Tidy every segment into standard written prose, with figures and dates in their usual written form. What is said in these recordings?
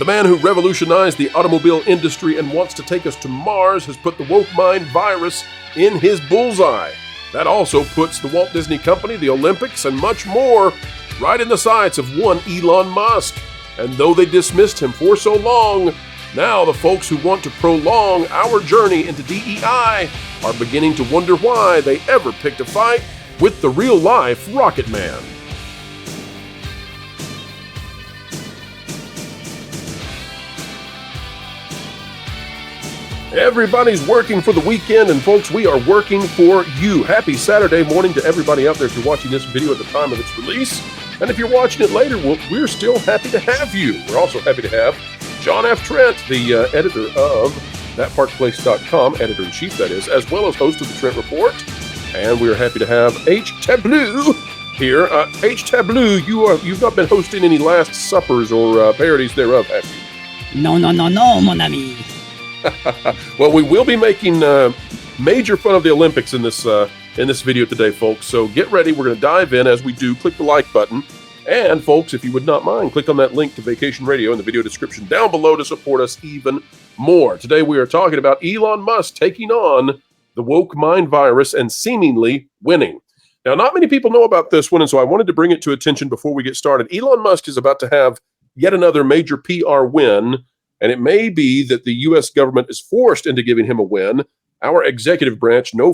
The man who revolutionized the automobile industry and wants to take us to Mars has put the woke mind virus in his bullseye. That also puts the Walt Disney Company, the Olympics, and much more right in the sights of one Elon Musk. And though they dismissed him for so long, now the folks who want to prolong our journey into DEI are beginning to wonder why they ever picked a fight with the real-life Rocket Man. Everybody's working for the weekend, and folks, we are working for you. Happy Saturday morning to everybody out there if you're watching this video at the time of its release. And if you're watching it later, well, we're still happy to have you. We're also happy to have John F. Trent, the editor of ThatParkPlace.com, editor-in-chief that is, as well as host of the Trent Report. And we're happy to have H. Tableau here. H. Tableau, you've not been hosting any Last Suppers or parodies thereof, have you? No, mon ami. Well, we will be making major fun of the Olympics in this video today, folks. So get ready. We're going to dive in. As we do, click the like button. And, folks, if you would not mind, click on that link to Vacation Radio in the video description down below to support us even more. Today we are talking about Elon Musk taking on the woke mind virus and seemingly winning. Now, not many people know about this one, and so I wanted to bring it to attention before we get started. Elon Musk is about to have yet another major PR win. And it may be that the U.S. government is forced into giving him a win. Our executive branch, no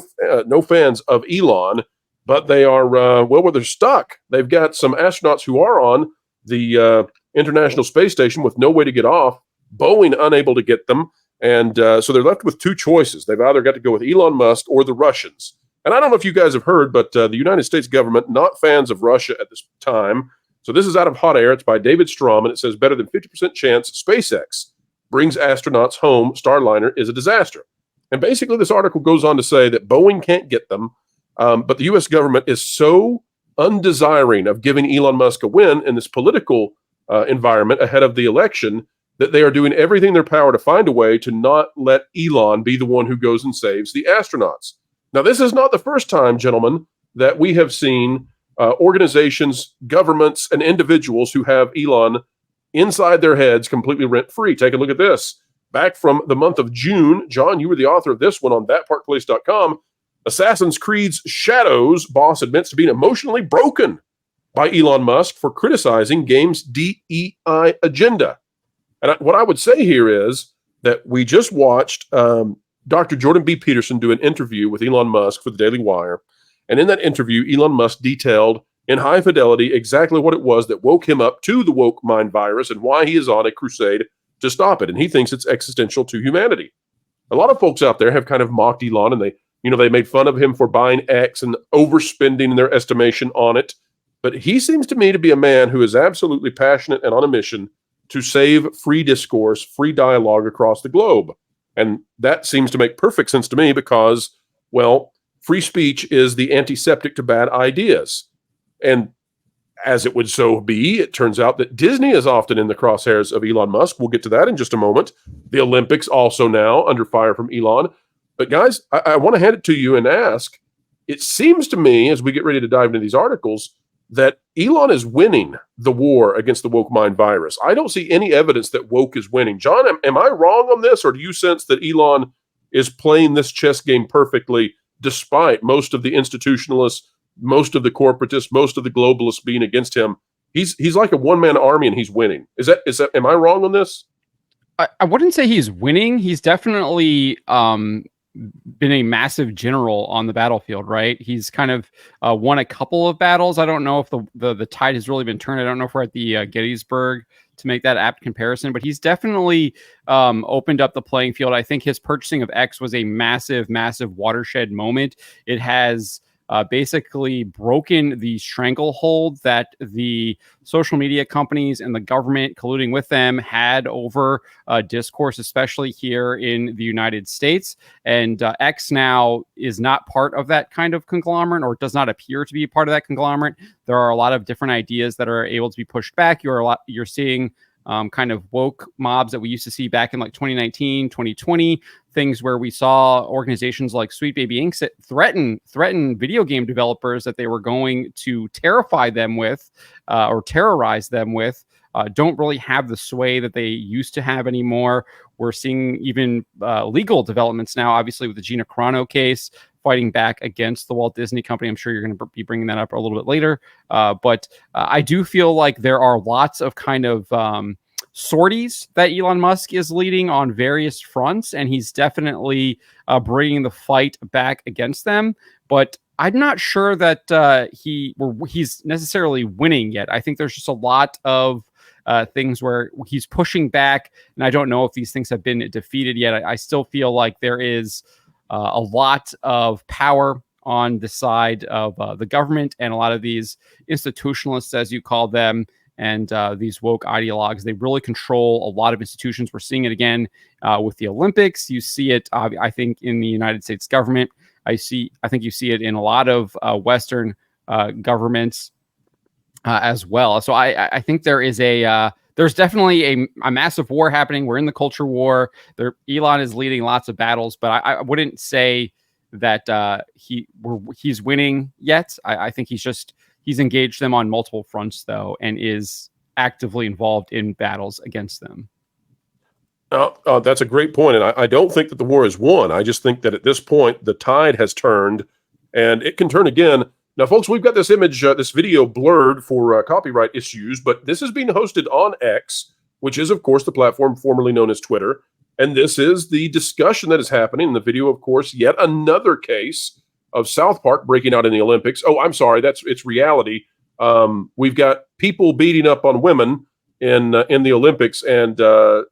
fans of Elon, but they are, well, they're stuck. They've got some astronauts who are on the International Space Station with no way to get off, Boeing unable to get them. And so they're left with two choices. They've either got to go with Elon Musk or the Russians. And I don't know if you guys have heard, but the United States government, not fans of Russia at this time. So this is out of hot air. It's by David Strom, and it says better than 50% chance SpaceX brings astronauts home, Starliner is a disaster. And basically this article goes on to say that Boeing can't get them, but the U.S. government is so undesiring of giving Elon Musk a win in this political environment ahead of the election that they are doing everything in their power to find a way to not let Elon be the one who goes and saves the astronauts. Now, this is not the first time, gentlemen, that we have seen organizations, governments, and individuals who have Elon inside their heads completely rent-free. Take a look at this. Back from the month of June, John, you were the author of this one on ThatParkPlace.com. Assassin's Creed's Shadows boss admits to being emotionally broken by Elon Musk for criticizing game's DEI agenda. And what I would say here is that we just watched Dr. Jordan B. Peterson do an interview with Elon Musk for the Daily Wire. And in that interview, Elon Musk detailed in high fidelity exactly what it was that woke him up to the woke mind virus and why he is on a crusade to stop it. And he thinks it's existential to humanity. A lot of folks out there have kind of mocked Elon, and they made fun of him for buying X and overspending in their estimation on it. But he seems to me to be a man who is absolutely passionate and on a mission to save free discourse, free dialogue across the globe. And that seems to make perfect sense to me because, well, free speech is the antiseptic to bad ideas. And as it would so be, it turns out that Disney is often in the crosshairs of Elon Musk. We'll get to that in just a moment. The Olympics also now under fire from Elon. But guys, I want to hand it to you and ask, it seems to me, as we get ready to dive into these articles, that Elon is winning the war against the woke mind virus. I don't see any evidence that woke is winning. John, am I wrong on this, or do you sense that Elon is playing this chess game perfectly despite most of the institutionalists, most of the corporatists, most of the globalists being against him? He's like a one-man army and he's winning. Is that am I wrong on this? I wouldn't say he's winning. He's definitely been a massive general on the battlefield, right? He's kind of won a couple of battles. I don't know if the tide has really been turned. I don't know if we're at the Gettysburg to make that apt comparison, but he's definitely opened up the playing field. I think his purchasing of X was a massive, massive watershed moment. It has basically broken the stranglehold that the social media companies and the government colluding with them had over discourse, especially here in the United States. And X now is not part of that kind of conglomerate, or does not appear to be part of that conglomerate. There are a lot of different ideas that are able to be pushed back. You're seeing kind of woke mobs that we used to see back in like 2019, 2020, things where we saw organizations like Sweet Baby Inc. threaten video game developers that they were going to terrify them with or terrorize them with don't really have the sway that they used to have anymore. We're seeing even legal developments now, obviously with the Gina Carano case, fighting back against the Walt Disney Company. I'm sure you're going to be bringing that up a little bit later. But I do feel like there are lots of kind of sorties that Elon Musk is leading on various fronts, and he's definitely bringing the fight back against them. But I'm not sure that he's necessarily winning yet. I think there's just a lot of things where he's pushing back, and I don't know if these things have been defeated yet. I still feel like there is a lot of power on the side of the government and a lot of these institutionalists, as you call them, and these woke ideologues. They really control a lot of institutions. We're seeing it again with the Olympics. You see it, I think, in the United States government. I think you see it in a lot of Western governments as well. So I think there is there's definitely a massive war happening. We're in the culture war. Elon is leading lots of battles, but I wouldn't say that he's winning yet. I think he's engaged them on multiple fronts, though, and is actively involved in battles against them. That's a great point, and I don't think that the war is won. I just think that at this point, the tide has turned, and it can turn again. Now, folks, we've got this image, this video blurred for copyright issues, but this is being hosted on X, which is, of course, the platform formerly known as Twitter, and this is the discussion that is happening in the video, of course, yet another case of South Park breaking out in the Olympics. Oh, I'm sorry, it's reality. We've got people beating up on women in the Olympics, and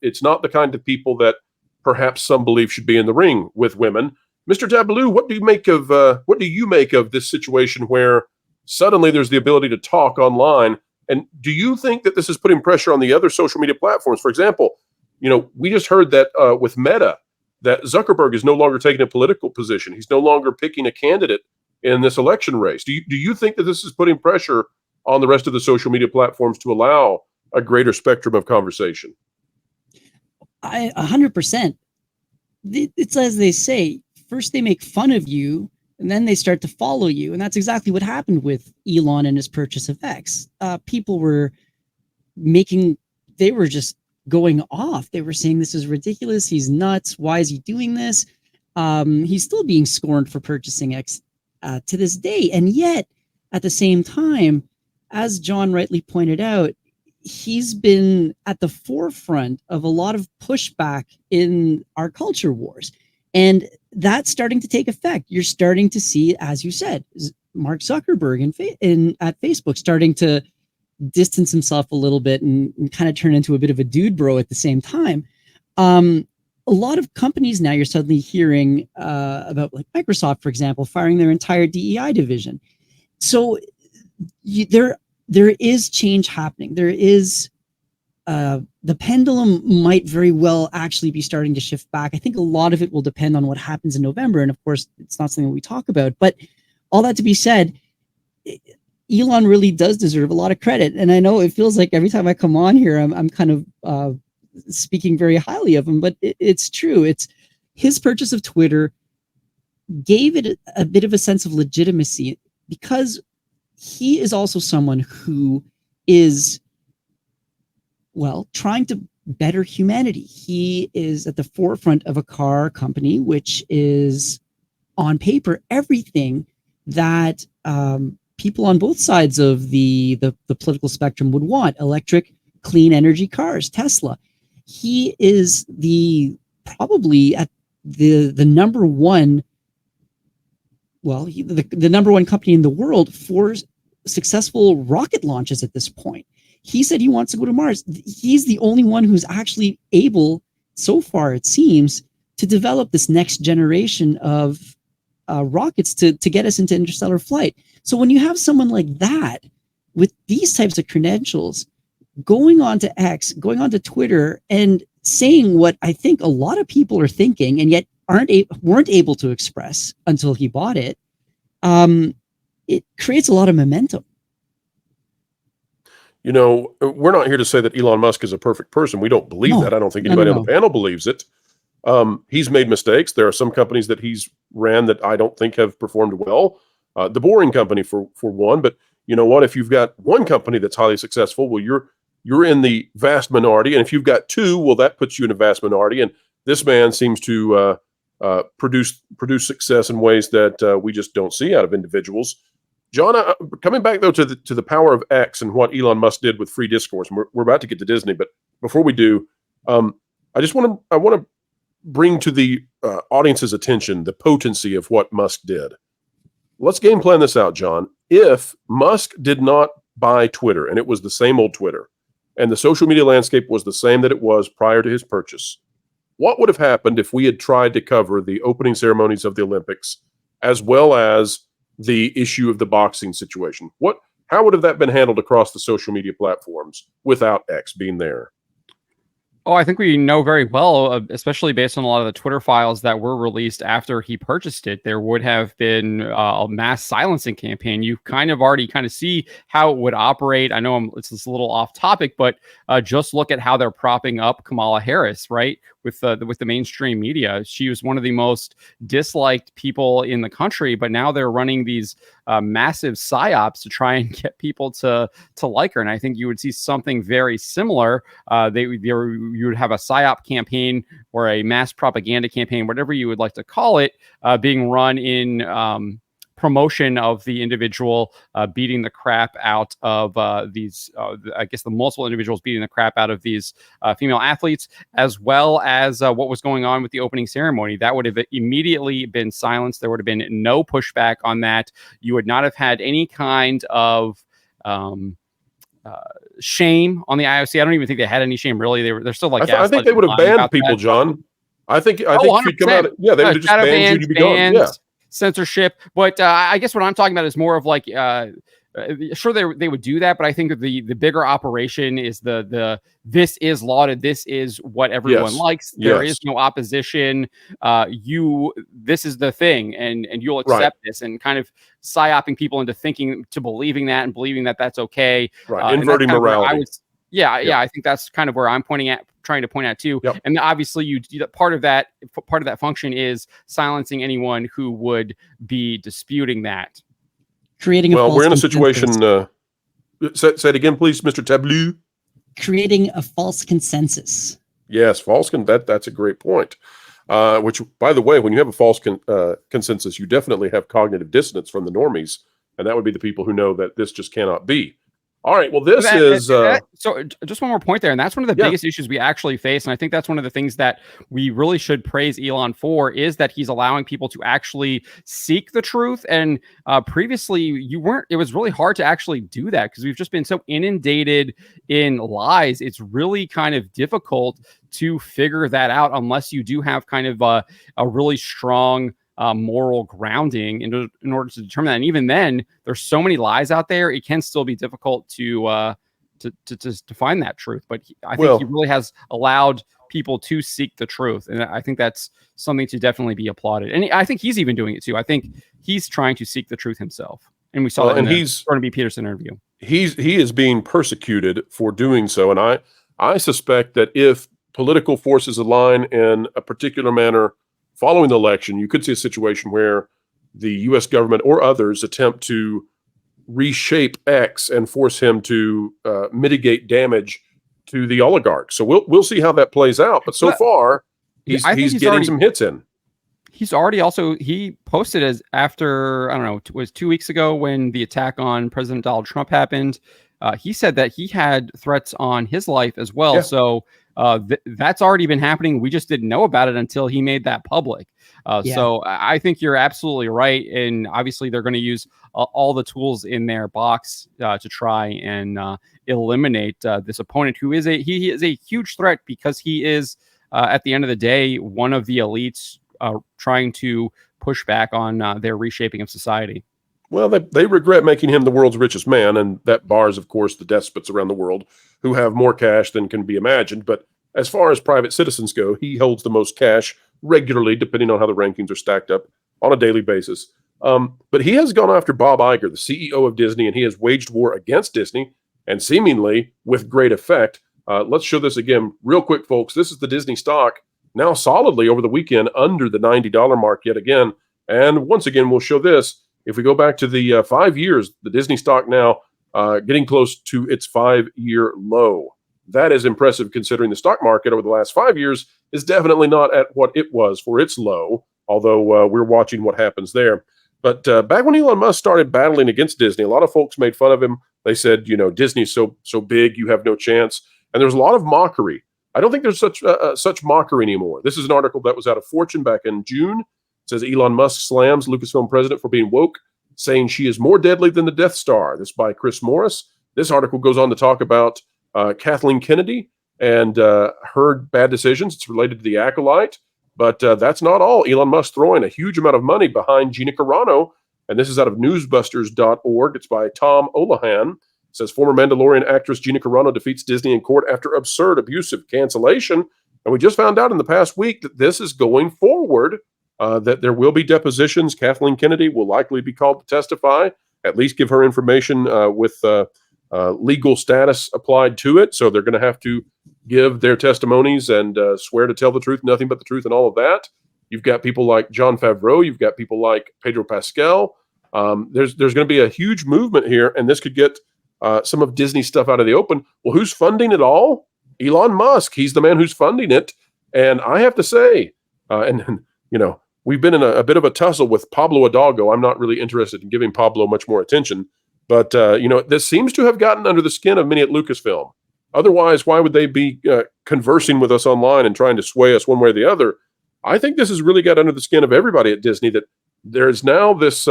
it's not the kind of people that perhaps some believe should be in the ring with women. Mr. Tableau, what do you make of this situation where suddenly there's the ability to talk online? And do you think that this is putting pressure on the other social media platforms? For example, we just heard that with Meta, that Zuckerberg is no longer taking a political position. He's no longer picking a candidate in this election race. Do you think that this is putting pressure on the rest of the social media platforms to allow a greater spectrum of conversation? 100%. It's as they say, first they make fun of you, and then they start to follow you. And that's exactly what happened with Elon and his purchase of X. People were just going off. They were saying, this is ridiculous. He's nuts. Why is he doing this? He's still being scorned for purchasing X to this day. And yet, at the same time, as John rightly pointed out, he's been at the forefront of a lot of pushback in our culture wars. And that's starting to take effect. You're starting to see, as you said, Mark Zuckerberg at Facebook starting to distance himself a little bit and kind of turn into a bit of a dude bro at the same time. A lot of companies now, you're suddenly hearing about, like Microsoft, for example, firing their entire DEI division. So there is change happening. There is the pendulum might very well actually be starting to shift back. I think a lot of it will depend on what happens in November. And of course, it's not something we talk about. But all that to be said, Elon really does deserve a lot of credit. And I know it feels like every time I come on here, I'm kind of speaking very highly of him, but it's true. It's his purchase of Twitter gave it a bit of a sense of legitimacy, because he is also someone who is, well, trying to better humanity. He is at the forefront of a car company, which is on paper everything that people on both sides of the political spectrum would want: electric, clean energy cars, Tesla. He is probably at the number one, well, the number one company in the world for successful rocket launches at this point. He said he wants to go to Mars. He's the only one who's actually able, so far it seems, to develop this next generation of rockets to get us into interstellar flight. So when you have someone like that with these types of credentials going on to X, going on to Twitter, and saying what I think a lot of people are thinking and yet weren't able to express until he bought it, it creates a lot of momentum. We're not here to say that Elon Musk is a perfect person. We don't believe that. I don't think anybody on the panel believes it. He's made mistakes. There are some companies that he's ran that I don't think have performed well. The Boring Company for one. But you know what? If you've got one company that's highly successful, well, you're in the vast minority. And if you've got two, well, that puts you in a vast minority. And this man seems to produce success in ways that we just don't see out of individuals. John, coming back though to the power of X and what Elon Musk did with free discourse, and we're about to get to Disney, but before we do, I want to bring to the audience's attention the potency of what Musk did. Let's game plan this out, John. If Musk did not buy Twitter, and it was the same old Twitter, and the social media landscape was the same that it was prior to his purchase, what would have happened if we had tried to cover the opening ceremonies of the Olympics as well as the issue of the boxing situation? How would have that been handled across the social media platforms without X being there? Oh, I think we know very well, especially based on a lot of the Twitter files that were released after he purchased it, there would have been a mass silencing campaign. You already see how it would operate. I know it's a little off topic, but just look at how they're propping up Kamala Harris, right? With the mainstream media. She was one of the most disliked people in the country, but now they're running these massive psyops to try and get people to like her. And I think you would see something very similar. You would have a psyop campaign or a mass propaganda campaign, whatever you would like to call it, being run in promotion of the individual beating the crap out of these, I guess the multiple individuals beating the crap out of these female athletes, as well as what was going on with the opening ceremony. That would have immediately been silenced. There would have been no pushback on that. You would not have had any kind of shame on the IOC. I don't even think they had any shame, really. They're still like, I think they would have banned people, John. I think if you'd come out, they would have just banned you to be gone. Yeah. Censorship, but I guess what I'm talking about is more of like, sure they would do that, but I think that the bigger operation is the this is lauded, this is what everyone likes. There is no opposition. This is the thing, and you'll accept this, and kind of psyoping people into believing that and believing that that's okay. Right, inverting morality. I think that's kind of where I'm trying to point out too. Yep. And obviously part of that function is silencing anyone who would be disputing that. We're in a situation, say it again, please, Mr. Tableau. Creating a false consensus. Yes, that's a great point. Which, by the way, when you have a false consensus, you definitely have cognitive dissonance from the normies, and that would be the people who know that this just cannot be. All right, well, so just one more point there, and that's one of the biggest issues we actually face, and I think that's one of the things that we really should praise Elon for, is that he's allowing people to actually seek the truth. And previously, it was really hard to actually do that because we've just been so inundated in lies. It's really kind of difficult to figure that out unless you do have kind of a really strong moral grounding in order to determine that. And even then, there's so many lies out there, it can still be difficult to find that truth. But I think he really has allowed people to seek the truth, and I think that's something to definitely be applauded. And I think he's even doing it too. I think he's trying to seek the truth himself, and we saw that in the Jordan B. Peterson interview. He is being persecuted for doing so, and I suspect that if political forces align in a particular manner following the election, you could see a situation where the U.S. government or others attempt to reshape X and force him to mitigate damage to the oligarchs. So we'll see how that plays out. But so far, he's getting some hits in. He's already he posted after, I don't know, it was 2 weeks ago when the attack on President Donald Trump happened. He said that he had threats on his life as well. Yeah. So that's already been happening. We just didn't know about it until he made that public. So I think you're absolutely right. And obviously they're going to use all the tools in their box to try and eliminate this opponent who is he is a huge threat because he is at the end of the day one of the elites trying to push back on their reshaping of society. Well, they regret making him the world's richest man, and that bars, of course, the despots around the world who have more cash than can be imagined. But as far as private citizens go, he holds the most cash regularly, depending on how the rankings are stacked up on a daily basis. But he has gone after Bob Iger, the CEO of Disney, and he has waged war against Disney, and seemingly with great effect. Let's show this again real quick, folks. This is the Disney stock now solidly over the weekend under the $90 mark yet again. And once again, we'll show this. If we go back to the 5 years, the Disney stock now getting close to its 5-year low. that is impressive considering the stock market over the last 5 years is definitely not at what it was for its low, although we're watching what happens there. But back when Elon Musk started battling against Disney, a lot of folks made fun of him. They said, Disney's so big, you have no chance. And there's a lot of mockery. I don't think there's such mockery anymore. This is an article that was out of Fortune back in June. It says Elon Musk slams Lucasfilm president for being woke, saying she is more deadly than the Death Star. This by Chris Morris. This article goes on to talk about Kathleen Kennedy and her bad decisions. It's related to the Acolyte. But that's not all. Elon Musk throwing a huge amount of money behind Gina Carano. And this is out of Newsbusters.org. It's by Tom Olahan. It says former Mandalorian actress Gina Carano defeats Disney in court after absurd abusive cancellation. And we just found out in the past week that this is going forward, that there will be depositions. Kathleen Kennedy will likely be called to testify, at least give her information with legal status applied to it. So they're going to have to give their testimonies and swear to tell the truth, nothing but the truth, and all of that. You've got people like Jon Favreau. You've got people like Pedro Pascal. There's going to be a huge movement here, and this could get some of Disney's stuff out of the open. Well, who's funding it all? Elon Musk. He's the man who's funding it. And I have to say, we've been in a bit of a tussle with Pablo Hidalgo. I'm not really interested in giving Pablo much more attention. But, this seems to have gotten under the skin of many at Lucasfilm. Otherwise, why would they be conversing with us online and trying to sway us one way or the other? I think this has really got under the skin of everybody at Disney, that there is now this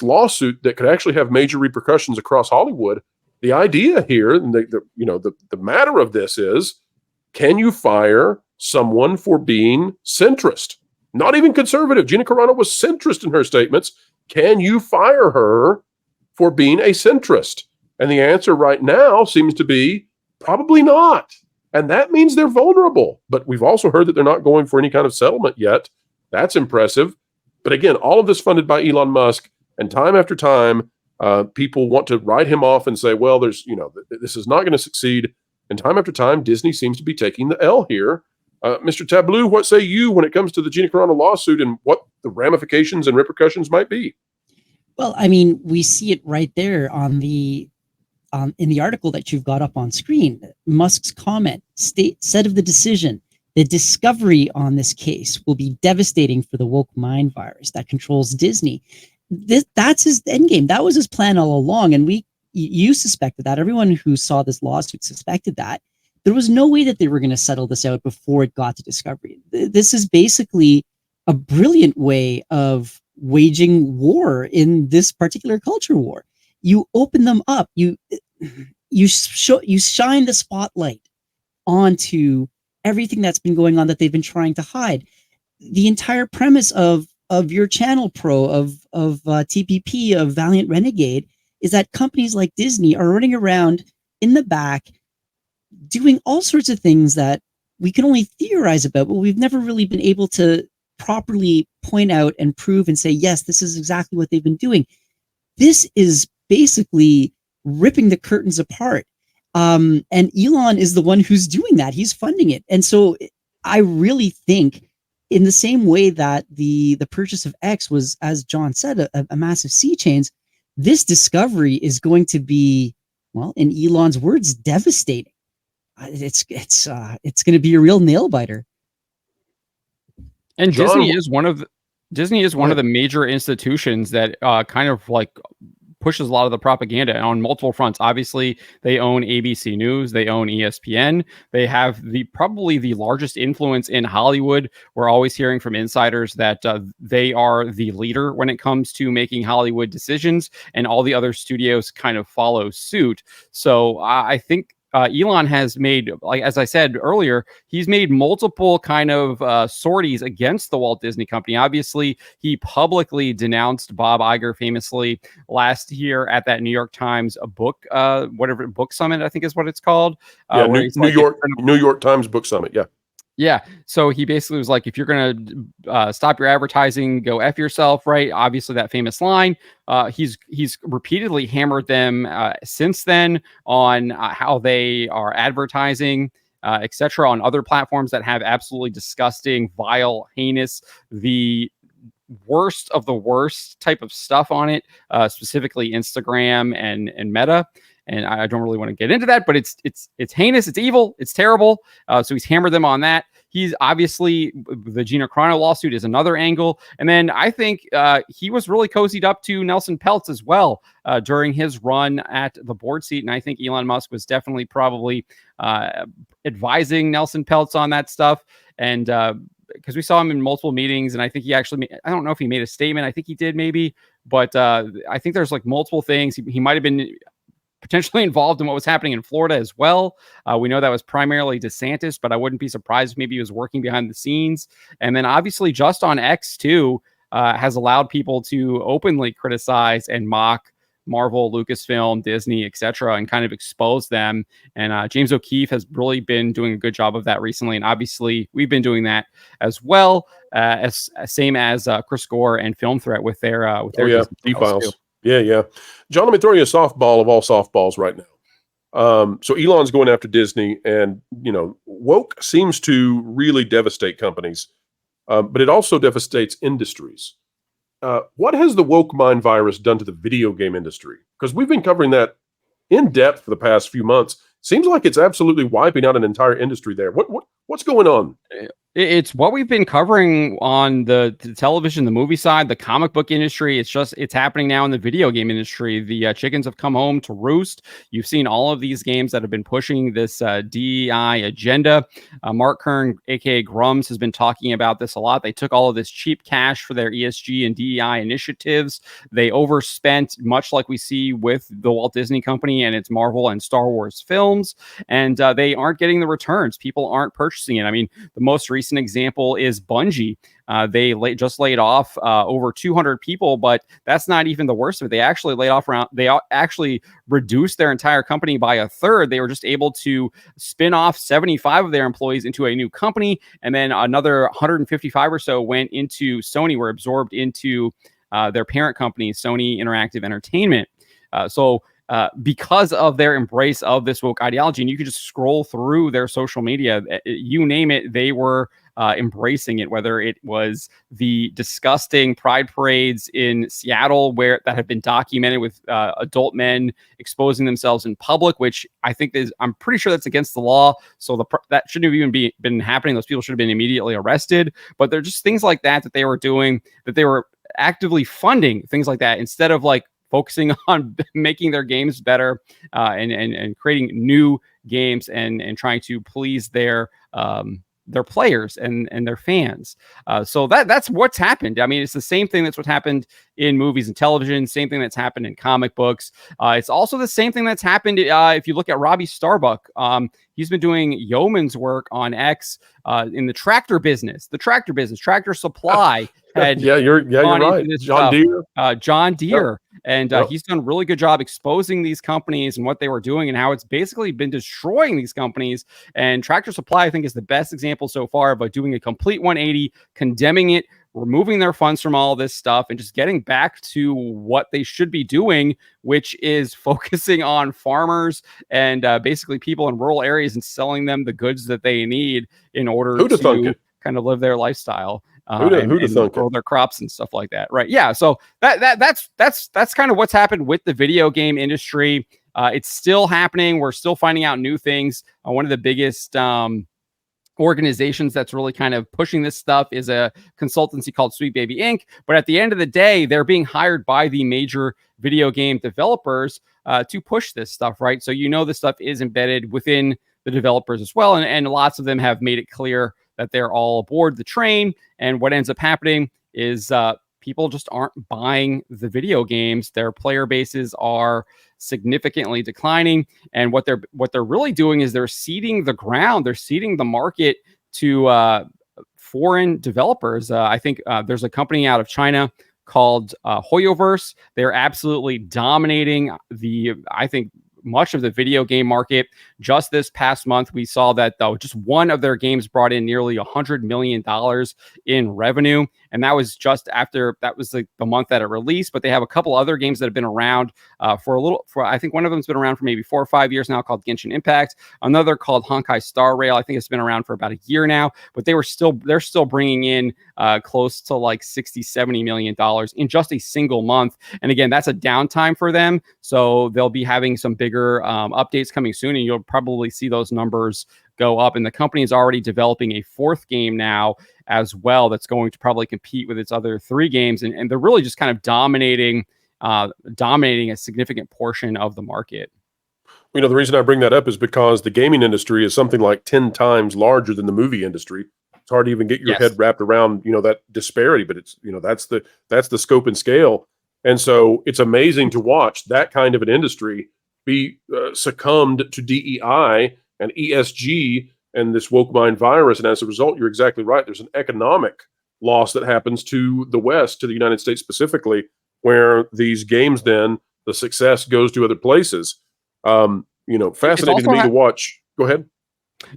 lawsuit that could actually have major repercussions across Hollywood. The idea here, and the matter of this is, can you fire someone for being centrist? Not even conservative. Gina Carano was centrist in her statements. Can you fire her for being a centrist? And the answer right now seems to be probably not. And that means they're vulnerable. But we've also heard that they're not going for any kind of settlement yet. That's impressive. But again, all of this funded by Elon Musk, and time after time, people want to write him off and say, well, this is not going to succeed. And time after time, Disney seems to be taking the L here. Mr. Tableau, what say you when it comes to the Gina Carano lawsuit and what the ramifications and repercussions might be? Well, I mean, we see it right there in the article that you've got up on screen. Musk's comment said of the decision, the discovery on this case will be devastating for the woke mind virus that controls Disney. That's his endgame. That was his plan all along. And you suspected that. Everyone who saw this lawsuit suspected that. There was no way that they were going to settle this out before it got to discovery. This is basically a brilliant way of waging war in this particular culture war. You open them up. You shine the spotlight onto everything that's been going on that they've been trying to hide. The entire premise of your channel, Pro, of TPP, of Valiant Renegade, is that companies like Disney are running around in the back doing all sorts of things that we can only theorize about, but we've never really been able to properly point out and prove and say, yes, this is exactly what they've been doing. This is basically ripping the curtains apart. And Elon is the one who's doing that. He's funding it. And so I really think, in the same way that the purchase of X was, as John said, a massive sea change, this discovery is going to be, well, in Elon's words, devastating. It's going to be a real nail biter. And John, Disney is one of the major institutions that kind of like pushes a lot of the propaganda on multiple fronts. Obviously, they own ABC News, they own ESPN, they have probably the largest influence in Hollywood. We're always hearing from insiders that they are the leader when it comes to making Hollywood decisions, and all the other studios kind of follow suit. So I think Elon has made, like as I said earlier, he's made multiple kind of sorties against the Walt Disney Company. Obviously, he publicly denounced Bob Iger famously last year at that New York Times book summit, I think is what it's called. New York Times book summit. Yeah. Yeah. So he basically was like, if you're going to stop your advertising, go F yourself, right? Obviously, that famous line. He's repeatedly hammered them since then on how they are advertising, etc., on other platforms that have absolutely disgusting, vile, heinous, the worst of the worst type of stuff on it, specifically Instagram and Meta. and I don't really want to get into that, but it's heinous, it's evil, it's terrible. So he's hammered them on that. He's obviously, the Gina Carano lawsuit is another angle. And then I think he was really cozied up to Nelson Peltz as well during his run at the board seat. And I think Elon Musk was definitely probably advising Nelson Peltz on that stuff. And because we saw him in multiple meetings, and I think he actually, I don't know if he made a statement. I think he did maybe, but I think there's like multiple things. He might have been potentially involved in what was happening in Florida as well. We know that was primarily DeSantis, but I wouldn't be surprised if maybe he was working behind the scenes. And then obviously just on X too, has allowed people to openly criticize and mock Marvel, Lucasfilm, Disney, etc., and kind of expose them. And James O'Keefe has really been doing a good job of that recently. And obviously we've been doing that as well, as same as Chris Gore and Film Threat with their D-Files. Yeah. John, let me throw you a softball of all softballs right now. So Elon's going after Disney, and, woke seems to really devastate companies, but it also devastates industries. What has the woke mind virus done to the video game industry? Because we've been covering that in depth for the past few months. Seems like it's absolutely wiping out an entire industry there. What's going on? It's what we've been covering on the television, the movie side, the comic book industry. It's happening now in the video game industry. The chickens have come home to roost. You've seen all of these games that have been pushing this DEI agenda. Mark Kern, aka Grums, has been talking about this a lot. They took all of this cheap cash for their ESG and DEI initiatives. They overspent, much like we see with the Walt Disney Company and its Marvel and Star Wars films, and they aren't getting the returns. People aren't purchasing it. I mean, the most recent example is Bungie. They just laid off over 200 people, but that's not even the worst of it. They actually actually reduced their entire company by a third. They were just able to spin off 75 of their employees into a new company, and then another 155 or so went into Sony, were absorbed into their parent company, Sony Interactive Entertainment. Because of their embrace of this woke ideology, and you could just scroll through their social media, you name it, they were embracing it, whether it was the disgusting pride parades in Seattle that have been documented with adult men exposing themselves in public, which I think I'm pretty sure that's against the law. So that shouldn't have even been happening. Those people should have been immediately arrested. But they're just things like that they were doing, that they were actively funding, things like that, instead of like focusing on making their games better and creating new games and trying to please their players and their fans. So that's what's happened. I mean, it's the same thing that's what happened in movies and television, same thing that's happened in comic books. It's also the same thing that's happened if you look at Robbie Starbuck. He's been doing yeoman's work on X in the tractor Tractor Supply. You're right. John Deere. And he's done a really good job exposing these companies and what they were doing and how it's basically been destroying these companies. And Tractor Supply, I think, is the best example so far about doing a complete 180, condemning it, removing their funds from all this stuff, and just getting back to what they should be doing, which is focusing on farmers and basically people in rural areas and selling them the goods that they need in order to kind of live their lifestyle. And grow their crops and stuff like that, right? Yeah, so that's kind of what's happened with the video game industry. It's still happening. We're still finding out new things. One of the biggest organizations that's really kind of pushing this stuff is a consultancy called Sweet Baby Inc. But at the end of the day, they're being hired by the major video game developers to push this stuff, right? So this stuff is embedded within the developers as well, and lots of them have made it clear that they're all aboard the train. And what ends up happening is people just aren't buying the video games. Their player bases are significantly declining. And what they're really doing is they're ceding the ground. They're ceding the market to foreign developers. I think there's a company out of China called Hoyoverse. They're absolutely dominating much of the video game market. Just this past month, we saw that just one of their games brought in nearly $100 million in revenue. And that was the month that it released. But they have a couple other games that have been around I think one of them's been around for maybe 4 or 5 years now, called Genshin Impact. Another called Honkai Star Rail. I think it's been around for about a year now, but they're still bringing in close to like $60-70 million in just a single month. And again, that's a downtime for them. So they'll be having some bigger bigger updates coming soon, and you'll probably see those numbers go up. And the company is already developing a 4th game now as well that's going to probably compete with its other 3 games, and they're really just kind of dominating a significant portion of the market. You know, the reason I bring that up is because the gaming industry is something like 10 times larger than the movie industry. It's hard to even get your head wrapped around, you know, that disparity, but it's, you know, that's the scope and scale. And so it's amazing to watch that kind of an industry be succumbed to DEI and ESG and this woke mind virus. And as a result, you're exactly right. There's an economic loss that happens to the West, to the United States specifically, where these games, then the success goes to other places. You know, fascinating to me to watch. Go ahead.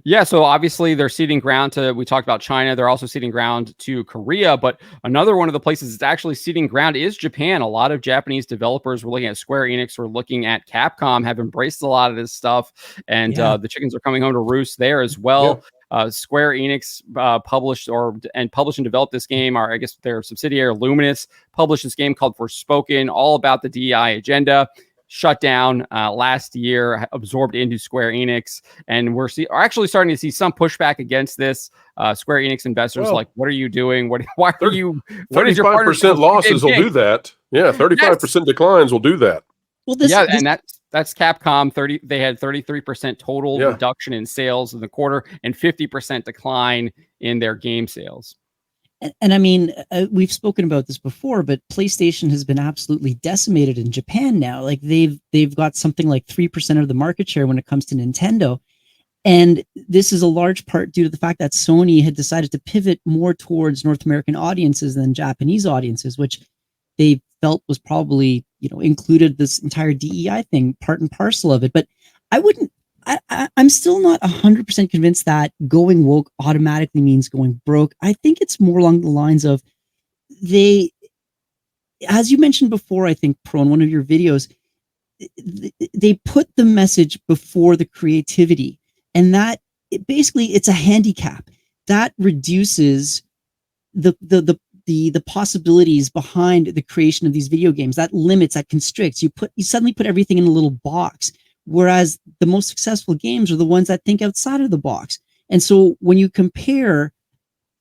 Yeah, so obviously they're ceding ground to, we talked about China, they're also ceding ground to Korea, but another one of the places that's actually ceding ground is Japan. A lot of Japanese developers, we're looking at Square Enix, we're looking at Capcom, have embraced a lot of this stuff, and the chickens are coming home to roost there as well. Square Enix published and developed this game, or I guess their subsidiary Luminous published this game called Forspoken, all about the DEI agenda. Shut down last year, absorbed into Square Enix, and we're actually starting to see some pushback against this. Square Enix investors like, what are you doing? Why are you? 35% losses will do that. Yeah, 35% declines will do that. Well, and that's Capcom. They had 33% total reduction in sales in the quarter, and 50% decline in their game sales. And I mean, we've spoken about this before, but PlayStation has been absolutely decimated in Japan now. Like they've got something like 3% of the market share when it comes to Nintendo. And this is a large part due to the fact that Sony had decided to pivot more towards North American audiences than Japanese audiences, which they felt was probably, you know, included this entire DEI thing, part and parcel of it. But I'm still not 100% convinced that going woke automatically means going broke. I think it's more along the lines of as you mentioned before, I think, Pro, in one of your videos, they put the message before the creativity, and that it's a handicap that reduces the possibilities behind the creation of these video games. That limits, that constricts. You suddenly put everything in a little box. Whereas the most successful games are the ones that think outside of the box. And so when you compare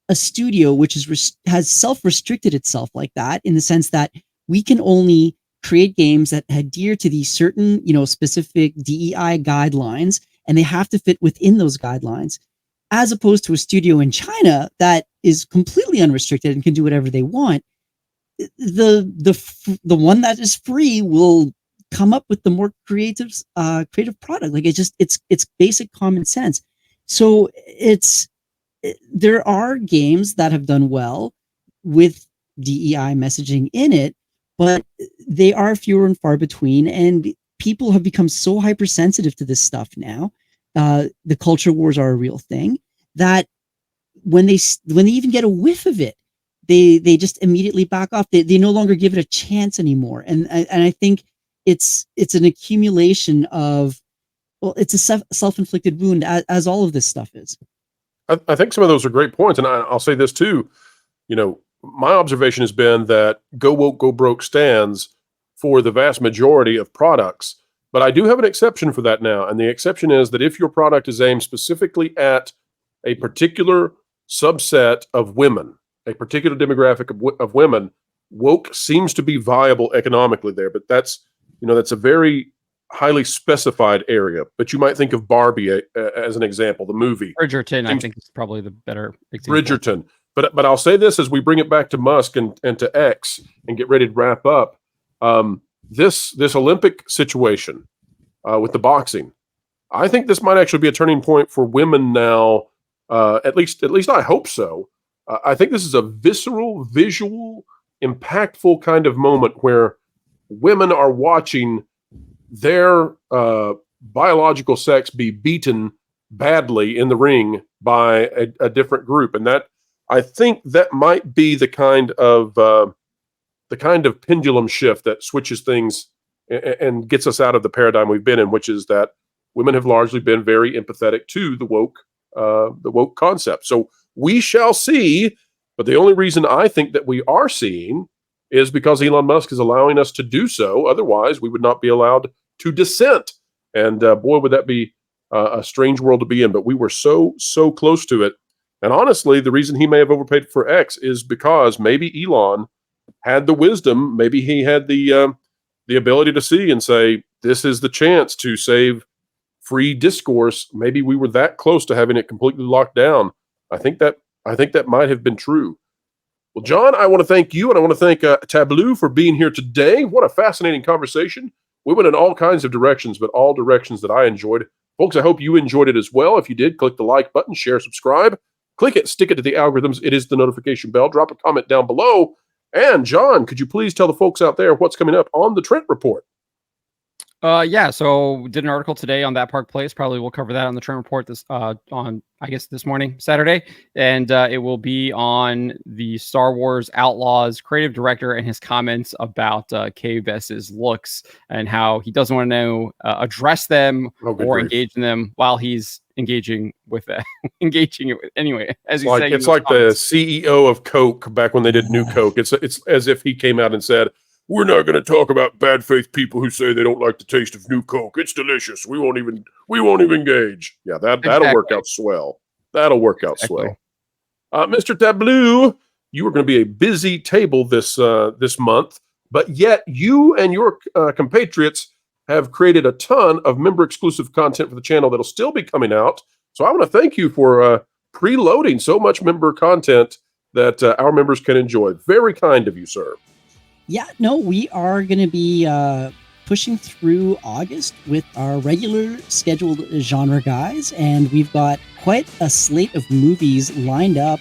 a studio which has self-restricted itself like that, in the sense that we can only create games that adhere to these certain, you know, specific DEI guidelines, and they have to fit within those guidelines, as opposed to a studio in China that is completely unrestricted and can do whatever they want, the one that is free will come up with the more creative product. Like it's basic common sense. So there are games that have done well with DEI messaging in it, but they are fewer and far between, and people have become so hypersensitive to this stuff now. The culture wars are a real thing, that when they even get a whiff of it, they just immediately back off. They no longer give it a chance anymore. And I think it's an accumulation of, well, it's a self-inflicted wound, as all of this stuff is. I think some of those are great points. And I'll say this too, you know, my observation has been that go woke, go broke stands for the vast majority of products. But I do have an exception for that now. And the exception is that if your product is aimed specifically at a particular subset of women, a particular demographic of women, woke seems to be viable economically there. But that's a very highly specified area. But you might think of Barbie as an example, the movie. Bridgerton, I think, is probably the better example. Bridgerton. But I'll say this as we bring it back to Musk and to X and get ready to wrap up. This Olympic situation with the boxing, I think this might actually be a turning point for women now. At least I hope so. I think this is a visceral, visual, impactful kind of moment where women are watching their biological sex be beaten badly in the ring by a different group, and that I think that might be the kind of pendulum shift that switches things and gets us out of the paradigm we've been in, which is that women have largely been very empathetic to the woke concept. So we shall see, but the only reason I think that we are seeing is because Elon Musk is allowing us to do so. Otherwise, we would not be allowed to dissent And boy, would that be a strange world to be in. But we were so close to it. And honestly, the reason he may have overpaid for X is because maybe Elon had the wisdom, maybe he had the ability to see and say, this is the chance to save free discourse. Maybe we were that close to having it completely locked down. I think that might have been true. Well, John, I want to thank you, and I want to thank Tableau for being here today. What a fascinating conversation. We went in all kinds of directions, but all directions that I enjoyed. Folks, I hope you enjoyed it as well. If you did, click the like button, share, subscribe, click it, stick it to the algorithms. It is the notification bell. Drop a comment down below. And John, could you please tell the folks out there what's coming up on the Trent Report? Yeah, so did an article today on That Park Place. Probably we'll cover that on the Trent Report this on, I guess, this morning, Saturday. And it will be on the Star Wars Outlaws creative director and his comments about K-Vess's looks and how he doesn't want to address them or engage in them while he's engaging with that. Anyway, as you say. It's like the CEO of Coke back when they did New Coke. It's as if he came out and said, we're not going to talk about bad faith people who say they don't like the taste of New Coke. It's delicious. We won't even engage. Yeah, that'll work out swell. That'll work out swell. Mr. Tableau, you are going to be a busy table this month, but yet you and your compatriots have created a ton of member exclusive content for the channel that'll still be coming out. So I want to thank you for preloading so much member content that our members can enjoy. Very kind of you, sir. Yeah, no, we are going to be pushing through August with our regular scheduled genre guys, and we've got quite a slate of movies lined up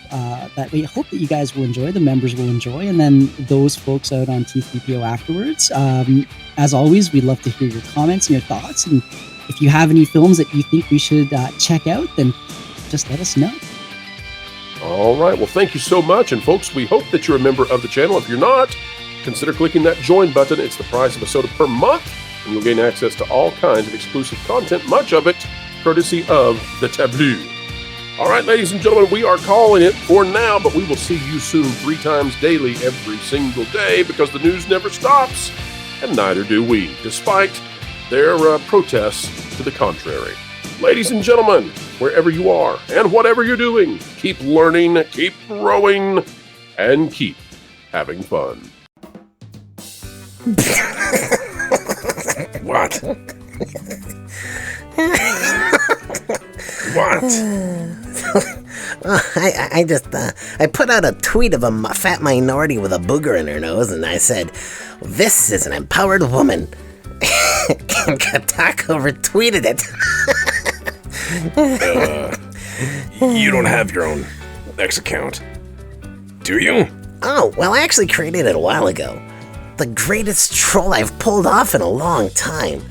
that we hope that you guys will enjoy, the members will enjoy, and then those folks out on T3PO afterwards. As always, we'd love to hear your comments and your thoughts, and if you have any films that you think we should check out, then just let us know. All right, well, thank you so much, and folks, we hope that you're a member of the channel. If you're not, consider clicking that join button. It's the price of a soda per month, and you'll gain access to all kinds of exclusive content, much of it courtesy of the Tableau. All right, ladies and gentlemen, we are calling it for now, but we will see you soon 3 times daily every single day because the news never stops, and neither do we, despite their protests to the contrary. Ladies and gentlemen, wherever you are and whatever you're doing, keep learning, keep growing, and keep having fun. What? What? I just I put out a tweet of a fat minority with a booger in her nose, and I said, "This is an empowered woman." And Katako retweeted it. You don't have your own X account, do you? Oh, well, I actually created it a while ago. The greatest troll I've pulled off in a long time.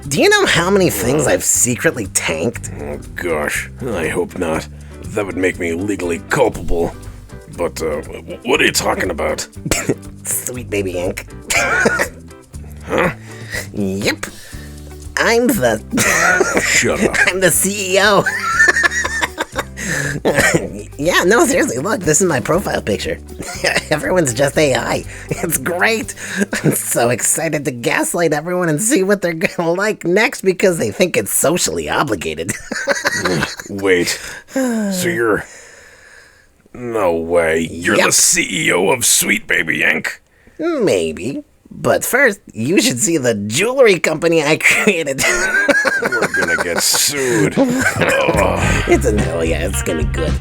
Do you know how many things I've secretly tanked? Oh gosh, I hope not. That would make me legally culpable. But, what are you talking about? Sweet Baby Inc. Huh? Yep. I'm the... Shut up. I'm the CEO. Yeah, no, seriously, look, this is my profile picture. Everyone's just AI. It's great. I'm so excited to gaslight everyone and see what they're gonna like next because they think it's socially obligated. Wait, so you're... No way, you're the CEO of Sweet Baby Inc.? Maybe. But first, you should see the jewelry company I created. We're gonna get sued. It's gonna be good.